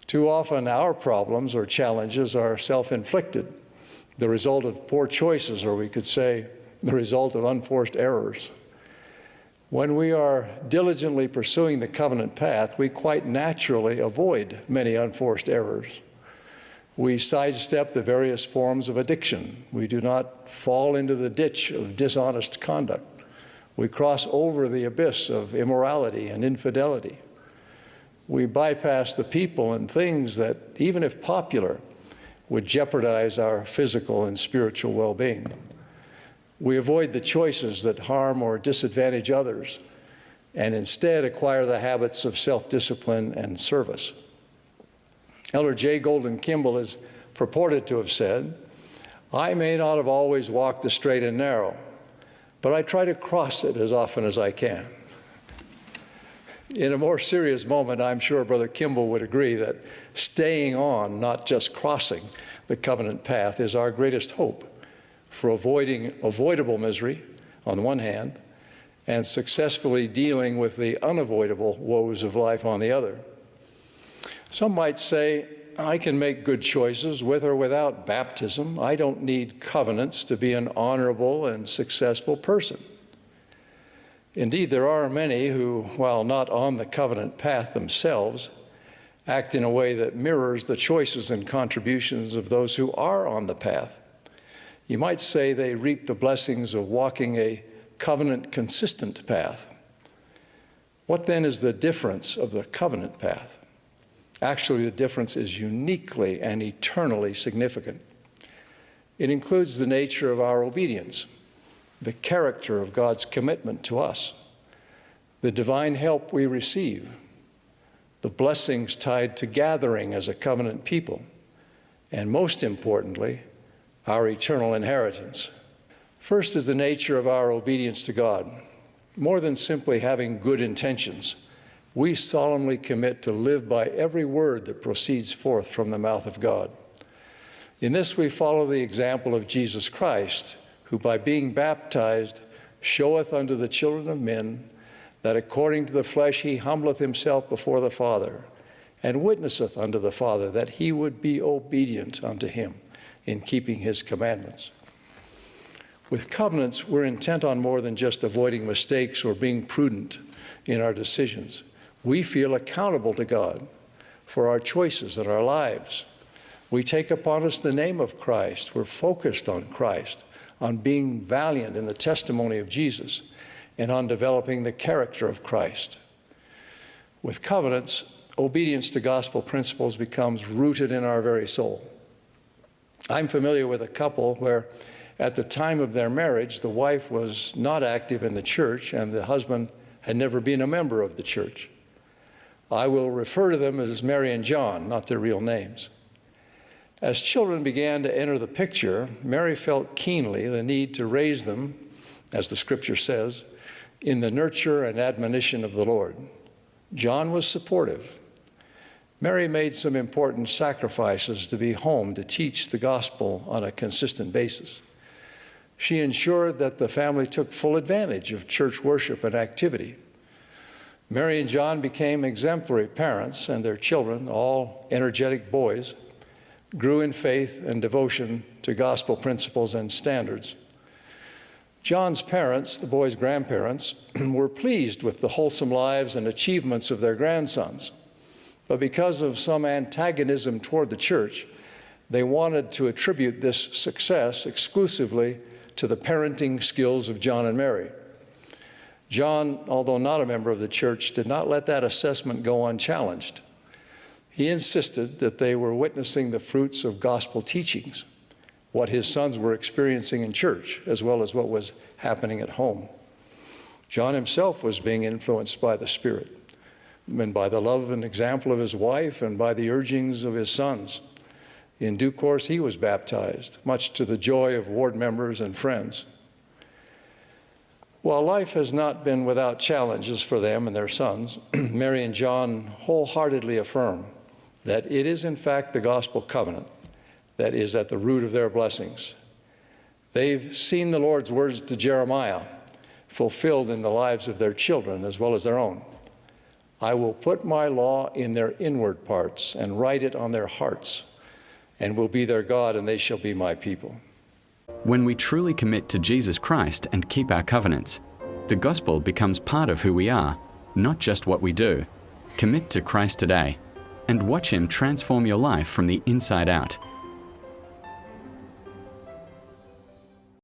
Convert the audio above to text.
Too often our problems or challenges are self-inflicted, the result of poor choices, or we could say the result of unforced errors. When we are diligently pursuing the covenant path, we quite naturally avoid many unforced errors. We sidestep the various forms of addiction. We do not fall into the ditch of dishonest conduct. We cross over the abyss of immorality and infidelity. We bypass the people and things that, even if popular, would jeopardize our physical and spiritual well-being. We avoid the choices that harm or disadvantage others, and instead acquire the habits of self-discipline and service. Elder J. Golden Kimball is purported to have said, "I may not have always walked the straight and narrow, but I try to cross it as often as I can." In a more serious moment, I'm sure Brother Kimball would agree that staying on, not just crossing the covenant path, is our greatest hope for avoiding avoidable misery on the one hand, and successfully dealing with the unavoidable woes of life on the other. Some might say, I can make good choices with or without baptism. I don't need covenants to be an honorable and successful person. Indeed, there are many who, while not on the covenant path themselves, act in a way that mirrors the choices and contributions of those who are on the path. You might say they reap the blessings of walking a covenant-consistent path. What then is the difference of the covenant path? Actually, the difference is uniquely and eternally significant. It includes the nature of our obedience, the character of God's commitment to us, the divine help we receive, the blessings tied to gathering as a covenant people, and most importantly, our eternal inheritance. First is the nature of our obedience to God. More than simply having good intentions, we solemnly commit to live by every word that proceeds forth from the mouth of God. In this, we follow the example of Jesus Christ, who by being baptized showeth unto the children of men that according to the flesh he humbleth himself before the Father, and witnesseth unto the Father that he would be obedient unto him in keeping his commandments. With covenants, we're intent on more than just avoiding mistakes or being prudent in our decisions. We feel accountable to God for our choices and our lives. We take upon us the name of Christ. We're focused on Christ, on being valiant in the testimony of Jesus, and on developing the character of Christ. With covenants, obedience to gospel principles becomes rooted in our very soul. I'm familiar with a couple where at the time of their marriage, the wife was not active in the church and the husband had never been a member of the church. I will refer to them as Mary and John, not their real names. As children began to enter the picture, Mary felt keenly the need to raise them, as the scripture says, in the nurture and admonition of the Lord. John was supportive. Mary made some important sacrifices to be home to teach the gospel on a consistent basis. She ensured that the family took full advantage of church worship and activity. Mary and John became exemplary parents, and their children, all energetic boys, grew in faith and devotion to gospel principles and standards. John's parents, the boys' grandparents, were pleased with the wholesome lives and achievements of their grandsons. But because of some antagonism toward the church, they wanted to attribute this success exclusively to the parenting skills of John and Mary. John, although not a member of the church, did not let that assessment go unchallenged. He insisted that they were witnessing the fruits of gospel teachings, what his sons were experiencing in church, as well as what was happening at home. John himself was being influenced by the Spirit, and by the love and example of his wife, and by the urgings of his sons. In due course, he was baptized, much to the joy of ward members and friends. While life has not been without challenges for them and their sons, Mary and John wholeheartedly affirm that it is in fact the gospel covenant that is at the root of their blessings. They've seen the Lord's words to Jeremiah fulfilled in the lives of their children as well as their own. I will put my law in their inward parts and write it on their hearts, and will be their God, and they shall be my people. When we truly commit to Jesus Christ and keep our covenants, the gospel becomes part of who we are, not just what we do. Commit to Christ today and watch Him transform your life from the inside out.